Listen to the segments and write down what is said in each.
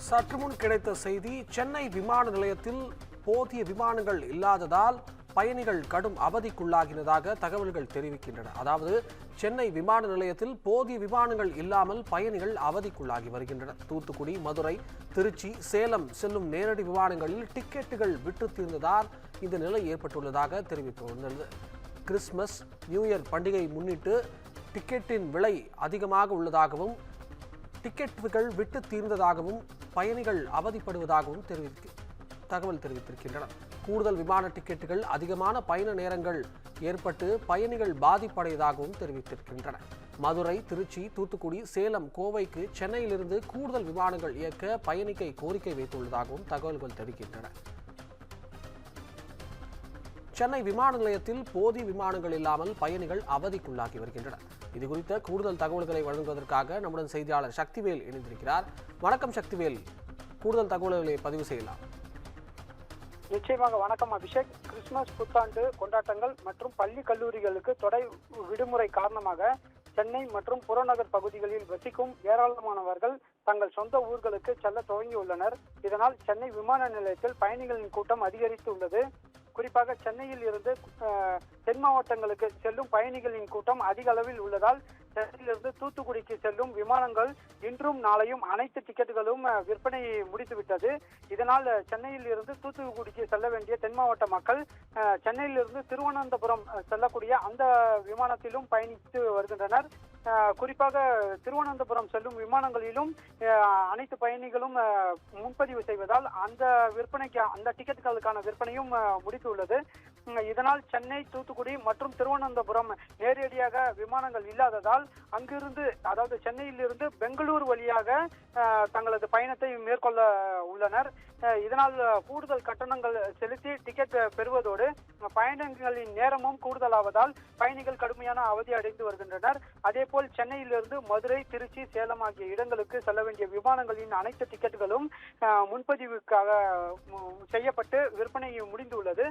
சற்று முன் கிடைத்த செய்தி, சென்னை விமான நிலையத்தில் போதிய விமானங்கள் இல்லாததால் பயணிகள் கடும் அவதிக்குள்ளாகினதாக தகவல்கள் தெரிவிக்கின்றன. அதாவது சென்னை விமான நிலையத்தில் போதிய விமானங்கள் இல்லாமல் பயணிகள் அவதிக்குள்ளாகி வருகின்றனர். தூத்துக்குடி, மதுரை, திருச்சி, சேலம் செல்லும் நேரடி விமானங்களில் டிக்கெட்டுகள் விட்டு தீர்ந்ததால் இந்த நிலை ஏற்பட்டுள்ளதாக தெரிவித்துள்ளது. கிறிஸ்துமஸ், நியூ இயர் பண்டிகை முன்னிட்டு டிக்கெட்டின் விலை அதிகமாக உள்ளதாகவும் டிக்கெட்டுகள் விட்டு தீர்ந்ததாகவும் பயணிகள் அவதிப்படுவதாகவும் தகவல் தெரிவித்திருக்கின்றனர். கூடுதல் விமான டிக்கெட்டுகள் அதிகமான பயண நேரங்கள் ஏற்பட்டு பயணிகள் பாதிப்படைவதாகவும் தெரிவித்திருக்கின்றனர். மதுரை, திருச்சி, தூத்துக்குடி, சேலம், கோவைக்கு சென்னையிலிருந்து கூடுதல் விமானங்கள் இயக்க பயணிக்கை கோரிக்கை வைத்துள்ளதாகவும் தகவல்கள் தெரிவிக்கின்றன. சென்னை விமான நிலையத்தில் போதிய விமானங்கள் இல்லாமல் பயணிகள் அவதிக்குள்ளாகி வருகின்றனர். இதுகுறித்த கூடுதல் தகவல்களை வழங்குவதற்காக நம்முடன் செய்தியாளர் சக்திவேல் இணைந்திருக்கிறார். வணக்கம் சக்திவேல், கூடுதல் தகவல்களை பதிவு செய்யலாம். நிச்சயமாக வணக்கம் அபிஷேக். கிறிஸ்துமஸ் புத்தாண்டு கொண்டாட்டங்கள் மற்றும் பள்ளி கல்லூரிகளுக்கு தொடர் விடுமுறை காரணமாக சென்னை மற்றும் புறநகர் பகுதிகளில் வசிக்கும் ஏராளமானவர்கள் தங்கள் சொந்த ஊர்களுக்கு செல்ல துவங்கியுள்ளனர். இதனால் சென்னை விமான நிலையத்தில் பயணிகளின் கூட்டம் அதிகரித்துள்ளது. குறிப்பாக சென்னையில் இருந்து தென் மாவட்டங்களுக்கு செல்லும் பயணிகளின் கூட்டம் அதிக அளவில் உள்ளதால் சென்னையிலிருந்து தூத்துக்குடிக்கு செல்லும் விமானங்கள் இன்றும் நாளையும் அனைத்து டிக்கெட்டுகளும் விற்பனை முடித்துவிட்டது. இதனால் சென்னையில் இருந்து தூத்துக்குடிக்கு செல்ல வேண்டிய தென் மாவட்ட மக்கள் சென்னையிலிருந்து திருவனந்தபுரம் செல்லக்கூடிய அந்த விமானத்திலும் பயணித்து வருகின்றனர். குறிப்பாக திருவனந்தபுரம் செல்லும் விமானங்களிலும் அனைத்து பயணிகளும் முன்பதிவு செய்வதால் அந்த டிக்கெட்டுகளுக்கான விற்பனையும் முடித்துள்ளது. இதனால் சென்னை, தூத்துக்குடி மற்றும் திருவனந்தபுரம் நேரடியாக விமானங்கள் இல்லாததால் அங்கிருந்து, அதாவது சென்னையிலிருந்து பெங்களூர் வழியாக தங்களது பயணத்தை மேற்கொள்ள உள்ளனர். இதனால் கூடுதல் கட்டணங்கள் செலுத்தி டிக்கெட் பெறுவதோடு பயணங்களின் நேரமும் கூடுதலாவதால் பயணிகள் கடுமையான அவதி அடைந்து வருகின்றனர். அதேபோல் சென்னையிலிருந்து மதுரை, திருச்சி, சேலம் ஆகிய இடங்களுக்கு செல்ல வேண்டிய விமானங்களின் அனைத்து டிக்கெட்டுகளும் முன்பதிவுக்காக செய்யப்பட்டு விற்பனை முடிந்துள்ளது.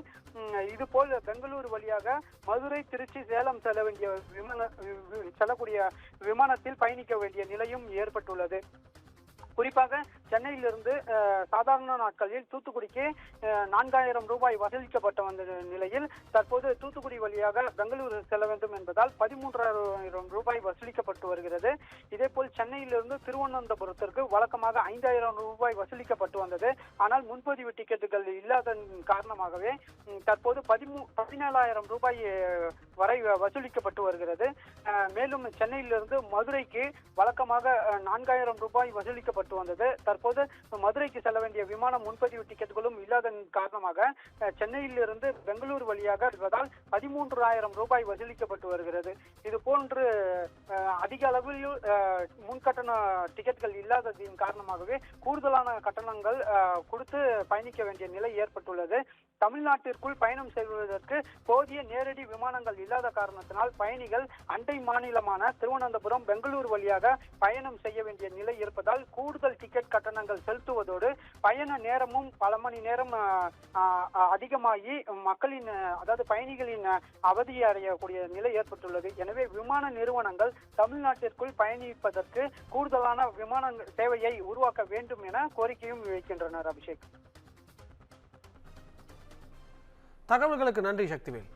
இதுபோல் பெங்களூர் வழியாக மதுரை, திருச்சி, சேலம் செல்லக்கூடிய விமானத்தில் பயணிக்க வேண்டிய நிலையும் ஏற்பட்டுள்ளது. குறிப்பாக சென்னையிலிருந்து சாதாரண நாட்களில் தூத்துக்குடிக்கு 4000 ரூபாய் வசூலிக்கப்பட்ட வந்த நிலையில் தற்போது தூத்துக்குடி வழியாக பெங்களூர் செல்ல வேண்டும் என்பதால் 13000 ரூபாய் வசூலிக்கப்பட்டு வருகிறது. இதேபோல் சென்னையிலிருந்து திருவனந்தபுரத்திற்கு வழக்கமாக 5000 ரூபாய் வசூலிக்கப்பட்டு வந்தது. ஆனால் முன்பதிவு டிக்கெட்டுகள் இல்லாத காரணமாகவே தற்போது 17000 ரூபாய் வரை வசூலிக்கப்பட்டு வருகிறது. மேலும் சென்னையிலிருந்து மதுரைக்கு வழக்கமாக 4000 ரூபாய் வசூலிக்கப்பட்டு வந்தது. தற்போது மதுரைக்கு செல்ல வேண்டிய விமான முன்பதிவு டிக்கெட்டுகளும் இல்லாத காரணமாக சென்னையிலிருந்து பெங்களூர் வழியாக செல்வதால் 13000 ரூபாய் வசூலிக்கப்பட்டு வருகிறது. இது போன்று அதிக அளவில் முன்கட்டண டிக்கெட்டுகள் இல்லாததின் காரணமாகவே கூடுதலான கட்டணங்கள் கொடுத்து பயணிக்க வேண்டிய நிலை ஏற்பட்டுள்ளது. தமிழ்நாட்டிற்குள் பயணம் செய்வதற்கு போதிய நேரடி விமானங்கள் இல்லாத காரணத்தினால் பயணிகள் அண்டை மாநிலமான திருவனந்தபுரம், பெங்களூர் வழியாக பயணம் செய்ய வேண்டிய நிலை இருப்பதால் கூடுதல் டிக்கெட் கட்டணங்கள் செலுத்துவதோடு பயண நேரமும் பல மணி நேரம் அதிகமாகி மக்களின், அதாவது பயணிகளின் அவதியை அடையக்கூடிய நிலை ஏற்பட்டுள்ளது. எனவே விமான நிறுவனங்கள் தமிழ்நாட்டிற்குள் பயணிப்பதற்கு கூடுதலான விமான சேவையை உருவாக்க வேண்டும் என கோரிக்கையும் வைக்கின்றனர். அபிஷேக், தகவல்களுக்கு நன்றி சக்திவேல்.